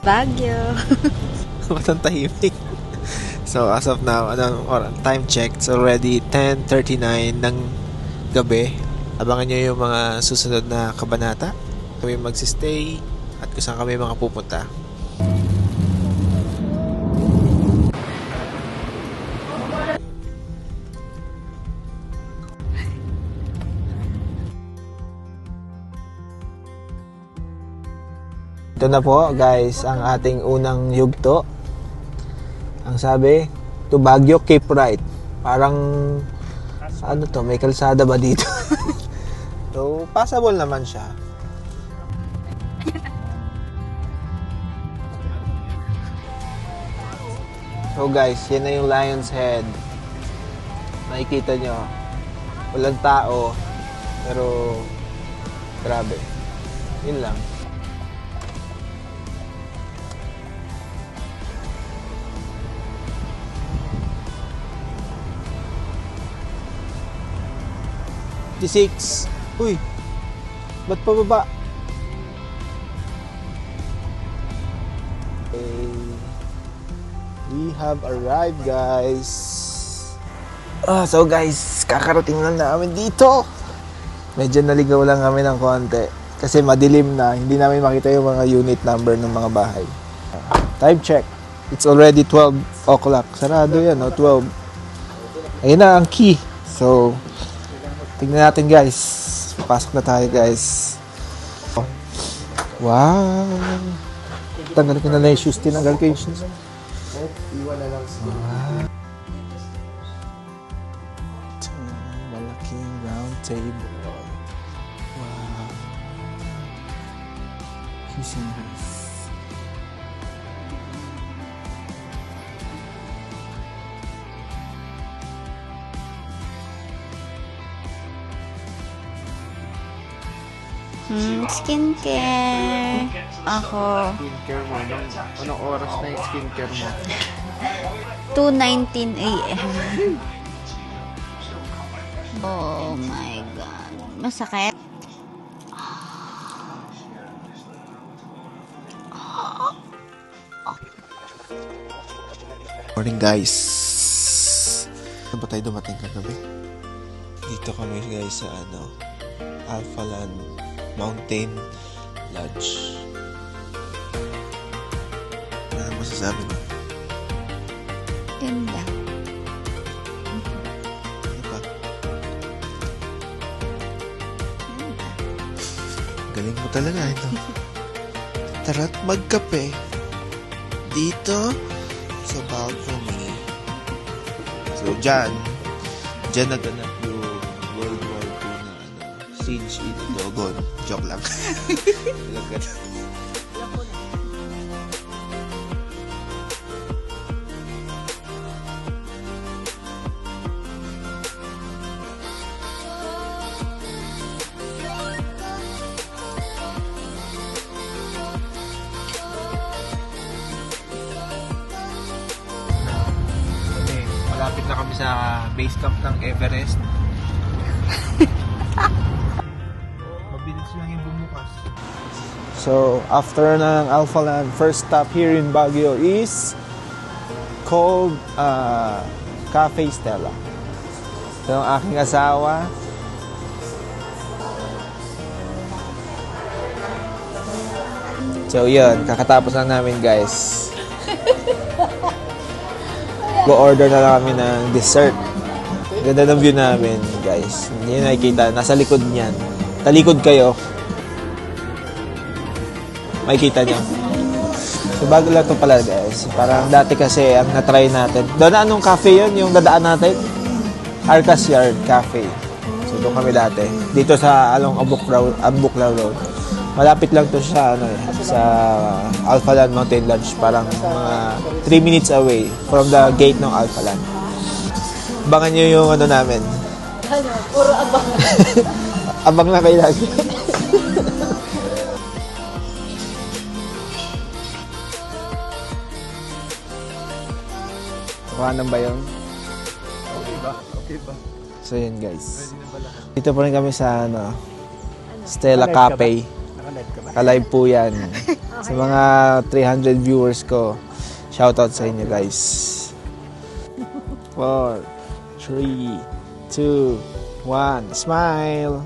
Baguio. Matang tahimik. So, as of now, time check, it's already 10:39 ng gabi. Abangan nyo yung mga susunod na kabanata. Kami magsistay at kung saan kami mga pupunta. Ito na po guys, ang ating unang yugto. Ang sabi, to Baguio, Cape Wright. Parang, ano to, may kalsada ba dito? So, passable naman siya. So guys, yan na yung Lion's Head. Nakikita nyo, walang tao, pero grabe. Yun lang. Uy, ba't pababa? Okay. We have arrived, guys. So guys, kakarating lang namin dito. Medyo naligaw lang kami ng konti kasi madilim na, hindi namin makita yung mga unit number ng mga bahay. Time check. It's already 12 o'clock. Sarado yan, no? 12. Ayun na ang key. So, tingnan natin guys. Pasok na tayo guys. Wow. Tanggal ko na lang yung shoes. Tinanggal ko yung shoes. Iwan na lang. Wow. Malaking round table. Wow. Kissing house. Skincare. Ako. Skincare mo. Anong oras na yung skincare mo? 2:19 a.m. Oh my God. Masakit? Morning guys. Saan ba tayo dumating kagabi? Dito kami guys sa Alphaland Mountain Lodge. Ano masasabi mo? Ganda. Ano pa? Galing mo talaga ito. Tara't magkape dito sa balcony. So dyan naganap yung World War II na siege in Dogon. Joke lang. Malapit na kami sa base camp ng Everest. Mabilis lang yung bumukas. So, after ng Alphaland, first stop here in Baguio is called Cafe Stella. Ito ang aking asawa. So, yun. Kakatapos lang namin, guys. Go-order na lang kami ng dessert. Ganda ng view namin, guys. Hindi nyo nakikita. Nasa likod niyan. Talikod kayo. Makikita nyo. So, bago lang ito pala, guys. Parang dati kasi, ang na-try natin. Doon na anong cafe yun? Yung dadaan natin? Arcas Yard Cafe. So, doon kami dati. Dito sa along Abuklaw Road. Malapit lang to sa sa Alphaland Mountain Lodge, parang mga 3 minutes away from the gate ng Alphaland. Abangan nyo yung namin. Puro abang. Abang na kayo lagi. Kuhanan ba yun? Okay ba? So yun guys. Dito pa rin kami sa Stella Cafe. Ka-live po yan. Sa mga 300 viewers ko, shoutout sa inyo guys. 4, 3, 2, 1, smile!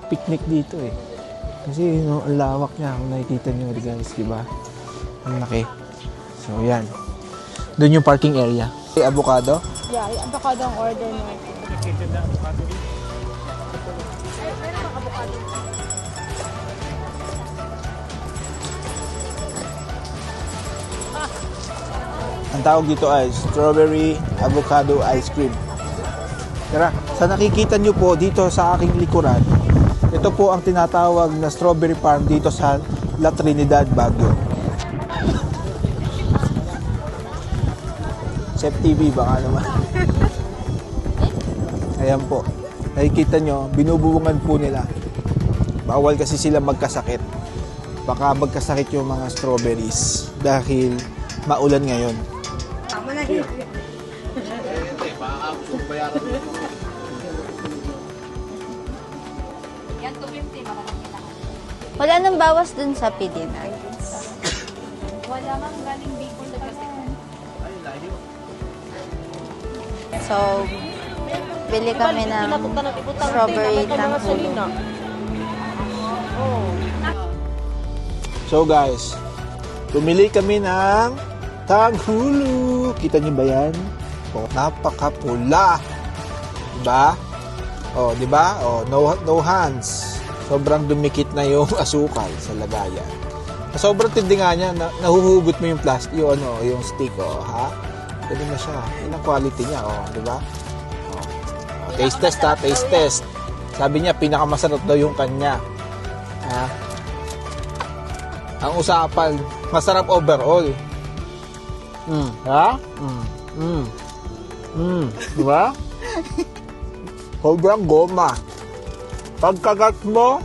Picnic dito eh. Kasi no, ang lawak niya. Kung nakikita nyo guys, diba? Ang laki. So yan. Doon yung parking area. Avocado? Yeah, yung avocado ang order mo. Ang tawag dito ay strawberry avocado ice cream. Tara, sa nakikita nyo po dito sa aking likuran, ito po ang tinatawag na strawberry farm dito sa La Trinidad, Baguio. Chef TV, baka naman. Ayan po. Nakikita nyo, binubungan po nila. Bawal kasi sila magkasakit. Baka magkasakit yung mga strawberries dahil maulan ngayon. Wala nang bawas dun sa pidin. Wala mang galing Bicol na kasi. So, bili kami ng strawberry tanghulo. So guys, pumili kami ng tanghulo. Kita niyo ba yan? Oh, napakapula. Diba? Oh, diba? Oh, no hands. Sobrang dumikit na yung asukal sa lagayan. Sobrang tindi nga niya, nahuhugot mo yung plastic, yung stick, oh, ha? Ganun na siya. Yun ang quality niya, oh, di ba? Oh. Oh, taste test, ha? Taste test. Sabi niya, pinakamasarap daw yung kanya. Ha? Ang usapan, masarap overall. Ha? Di ba? Sobrang goma. Pagkagat mo,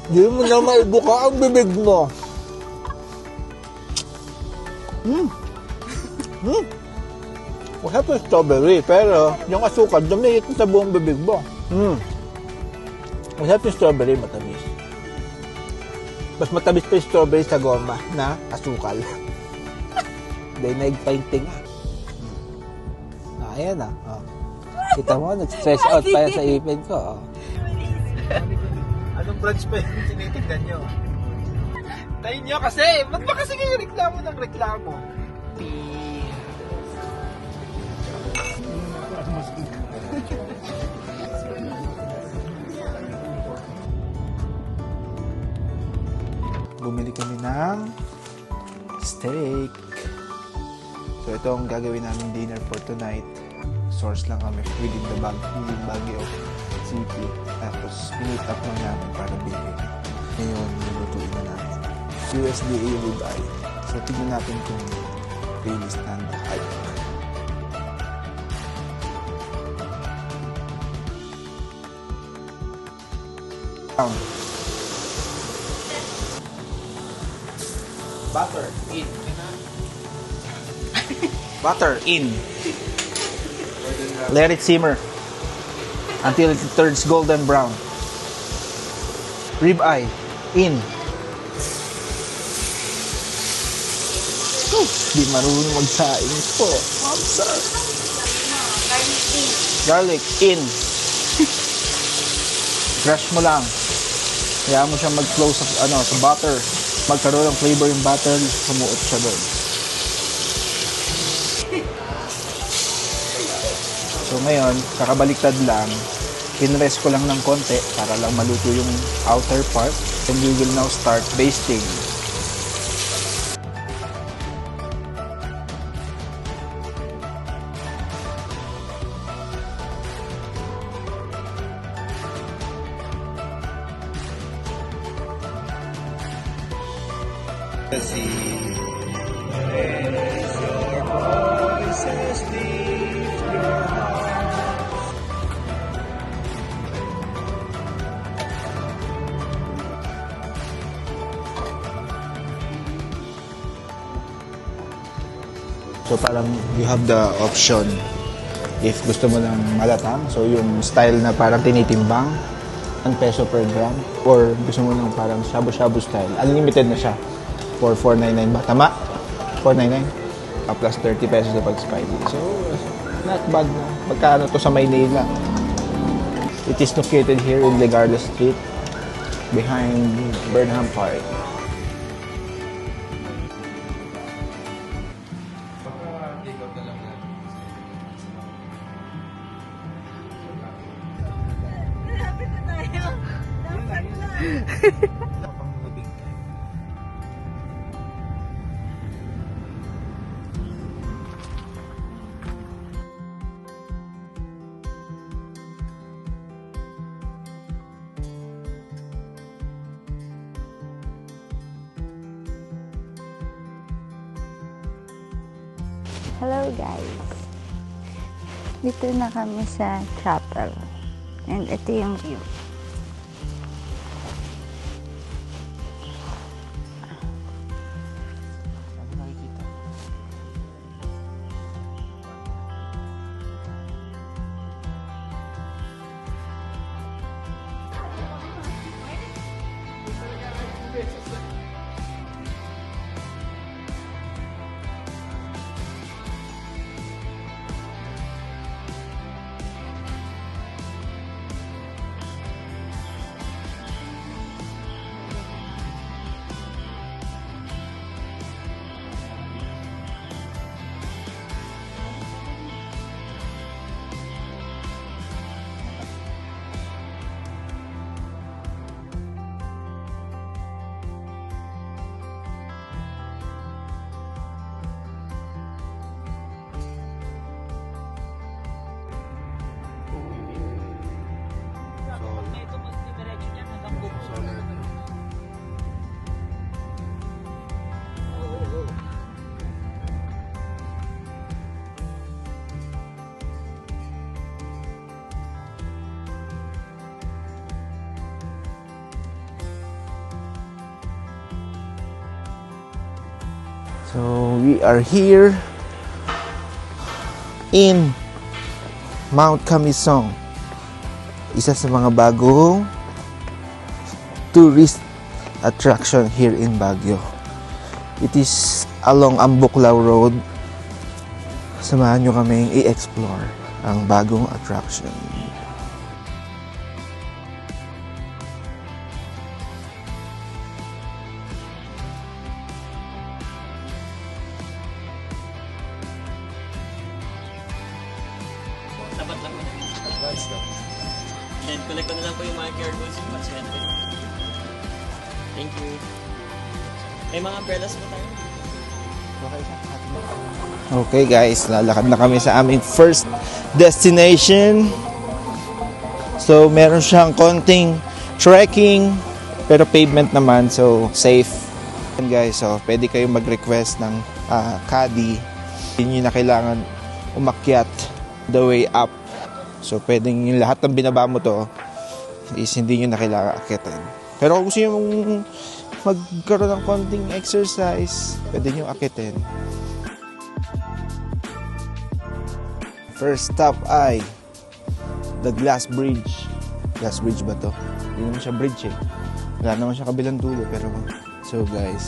hindi mo na maibuka ang bibig mo. Masarap yung strawberry, pero yung asukal, dumikit sa buong bibig mo. Masarap yung strawberry, matamis. Mas matamis pa yung strawberry sa goma na asukal. Dahil naigpainting. Ayan na. Oh. Kita mo, nag-stretch out pa yan sa ipin ko. Oh. Anong branch pa yung tinitignan nyo? Tayo nyo kasi! Ba't ba kasi kayo reklamo ng reklamo? Bumili kami ng steak. So ito ang gagawin namin dinner for tonight. Source lang kami within Baguio City. Tapos pinit up lang namin para bilhin. Ngayon, nilutuin na namin. USDA ribeye. So tignan natin kung really stand the hype. Butter in. Butter in. Let it simmer until it turns golden brown. Rib eye in. Di marunong magsaing po. Sir. Garlic in. Crush mo lang. Kaya mo siya mag-flow sa butter. Magkaroon ng flavor yung butter, sumuot siya doon. So ngayon, kakabaliktad lang, pinrest ko lang ng konti para lang maluto yung outer part. And we will now start basting. So parang you have the option if gusto mo ng malatang. So yung style na parang tinitimbang peso per gram. Or gusto mo ng parang shabu-shabu style. Unlimited na siya for 499 ba? Tama? 499? Plus 30 pesos na pag spicy. So, not bad na. Pagkaano to sa Maynila. It is located here in Legarda Street behind Burnham Park. Hello guys. Dito na kami sa chapel. And ito yung view. So, we are here in Mount Camisong. Isa sa mga bagong tourist attraction here in Baguio. It is along Ambuklao Road. Samahan nyo kaming i-explore ang bagong attraction. Tapat lang yun. Advance lang. And collect ko na lang po yung mga care goods yung pasyente. Thank you. May mga umbrellas po tayo. Okay guys, lalakad na kami sa aming first destination. So meron siyang konting trekking pero pavement naman, so safe. And guys, so pwede kayong mag-request ng caddy. Hindi nyo na kailangan umakyat the way up. So pwedeng yung lahat ng binaba mo to is hindi nyo na kailangan akyatin. Pero kung gusto nyo magkaroon ng konting exercise, pwede nyo akyatin. First stop ay the Glass Bridge. Glass Bridge ba to? Hindi naman siya bridge eh. Wala naman siya kabilang dulo. Pero so guys,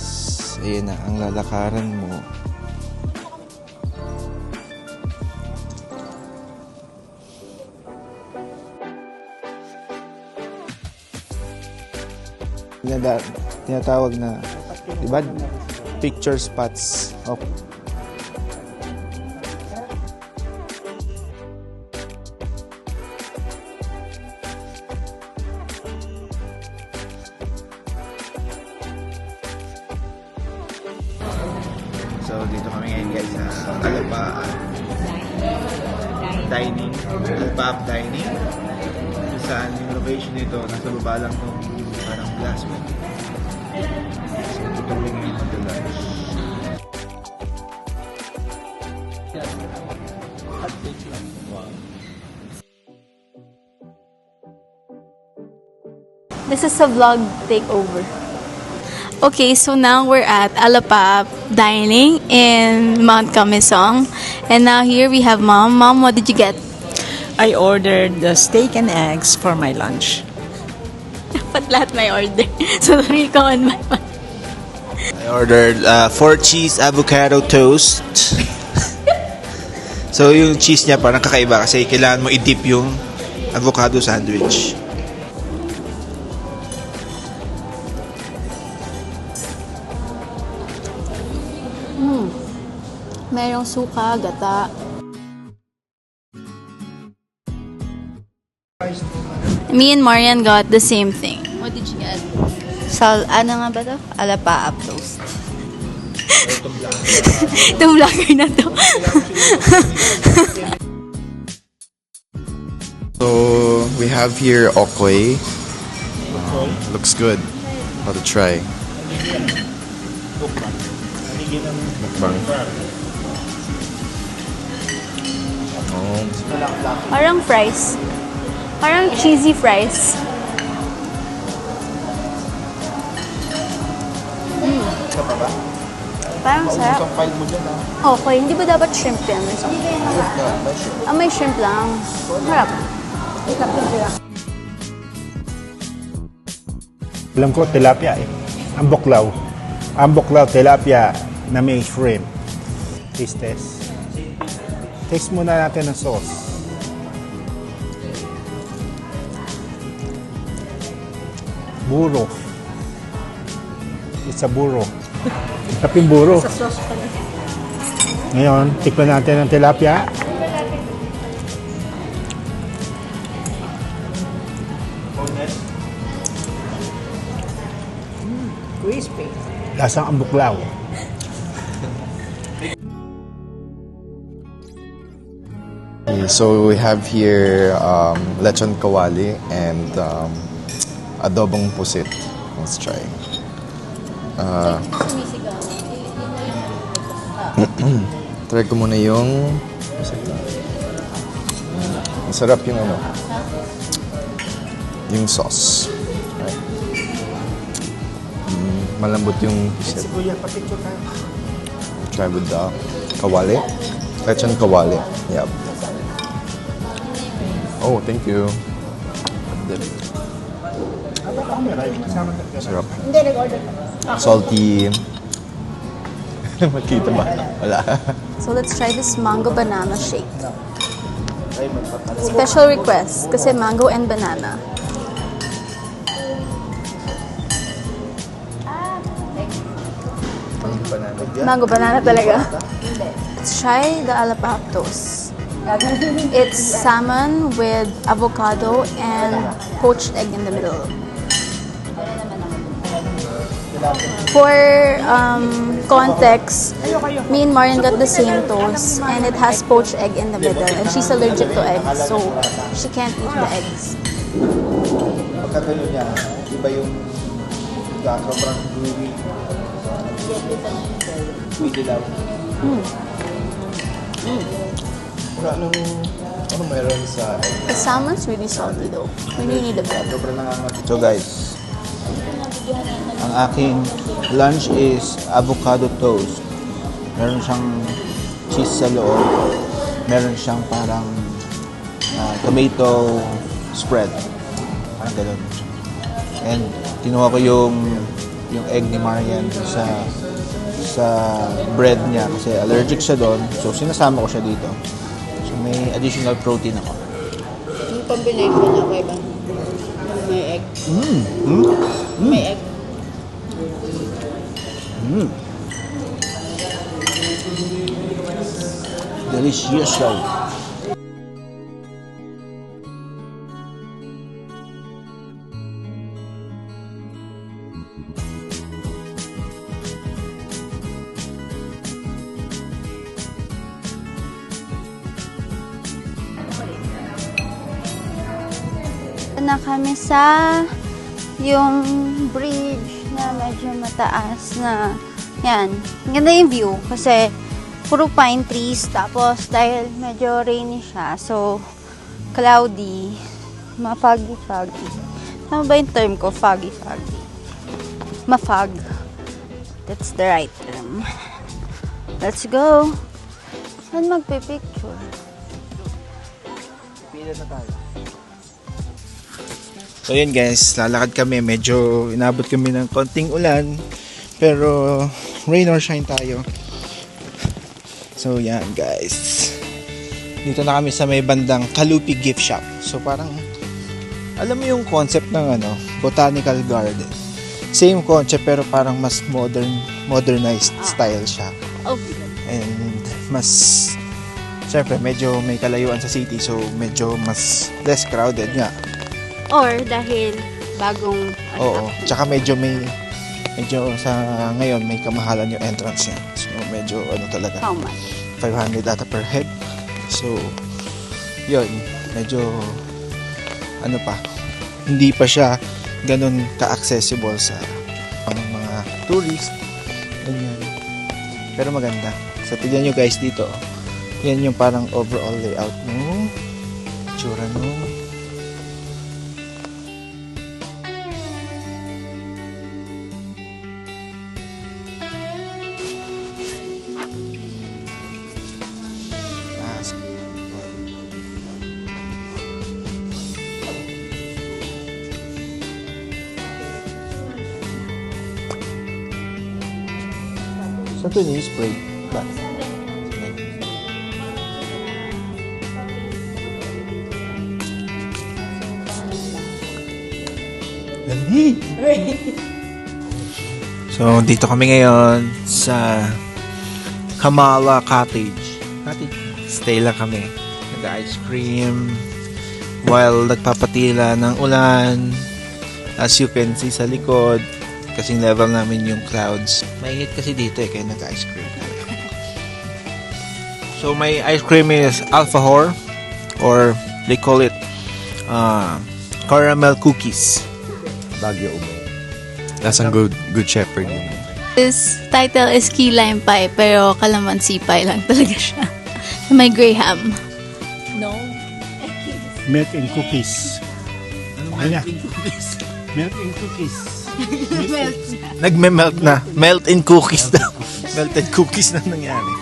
ayan na ang lalakaran mo. Tinatawag na, diba? Picture spots. Okay. So, dito kami ngayon guys sa Alapa Dining. Alapa Dining. Kung saan yung location nito, nasa baba lang nung parang glass mo. So, dito kami ngayon mag-lunch. This is a vlog takeover. Okay, so now we're at Alapa Dining in Mount Camisong. And now here we have Mom. Mom, what did you get? I ordered the steak and eggs for my lunch. dapat lahat may order. So, three ko on my one. I ordered 4 cheese avocado toast. So yung cheese niya parang kakaiba kasi kailangan mo i-dip yung avocado sandwich. Merong suka, gata. Me and Marian got the same thing. What did you get? Ano nga ba to? Alapa toast. Itong vlogger na to. So we have here okoy. Looks good. About to try. Mukbang. Oh, Parang fries. Parang cheesy fries. Parang sarap. Okay, hindi ba dapat shrimp yan? May shrimp lang. Harap. Alam ko, tilapia eh. Ang buklaw. Ang buklaw, tilapia na may shrimp. Taste test. Taste muna natin ang sauce. Buro. It's a buro. Taping buro. Ngayon, tikman natin ang tilapia. Crispy. Lasang ang buklaw. okay, so we have here lechon kawali and adobong pusit. Let's try. Try ko muna yung pusit na. Masarap yung ano. Yung sauce. Right. Malambot yung pusit. Try with the kawali. Lechon kawali. Yep. Oh, thank you. Sarap. Salty. Makita ba? Wala. So let's try this mango banana shake. Special request kasi mango and banana. Mango banana talaga. Let's try the alapaptos. It's salmon with avocado and poached egg in the middle. For context, me and Marian got the same toast and it has poached egg in the middle and she's allergic to eggs so she can't eat the eggs. Pagkatalo niya, iba yung sobrang gooey. Pwede lang. Ano meron sa The salmon's really salty though. We really need a bread. So guys, ang aking lunch is avocado toast. Meron siyang cheese sa loob. Meron siyang parang tomato spread. Parang ganun. And kinuha ko yung egg ni Marian sa bread niya kasi allergic siya doon. So sinasama ko siya dito. So may additional protein ako. Yung combination niya kay ba? May egg. May egg. Delicious daw. Na kami sa yung bridge na medyo mataas na yan. Ganda yung view kasi puro pine trees tapos dahil medyo rainy siya so cloudy, ma-foggy. Tama ba yung term ko? Foggy. Ma-fog. That's the right term. Let's go. Saan magpipicture? Pila na tayo. So yun guys, lalakad kami. Medyo inabot kami ng konting ulan. Pero rain or shine tayo. So yan guys. Dito na kami sa may bandang Kalupi Gift Shop. So parang, alam mo yung concept ng botanical garden. Same concept pero parang mas modernized style siya. And mas, syempre medyo may kalayuan sa city. So medyo mas less crowded nga. Or dahil bagong Oo. Tsaka medyo sa ngayon may kamahalan yung entrance niya. So medyo talaga. how much? 500 ata per head. So yun, medyo hindi pa siya ganun ka-accessible sa mga tourist. Ganyan. Pero maganda. So tignan nyo guys dito. Yan yung parang overall layout mo. Tsura mo. Saan ito ni-spray? Ba? Dali! So, dito kami ngayon sa Kamala Cottage. Stay lang kami. Nag-ice cream while nagpapatila ng ulan. As you can see sa likod, kasing level namin yung clouds. Mainit kasi dito kaya nag-ice cream kami. So my ice cream is Alfajor, or they call it caramel cookies. Baguio Umo. That's a good shepherd. This title is Key Lime Pie, pero Calamansi Pie lang talaga siya. May Graham. No. Milk and cookies. Milk and cookies. Milk and cookies. Nagme-melt na. Melt in cookies daw. Melted cookies na nangyari.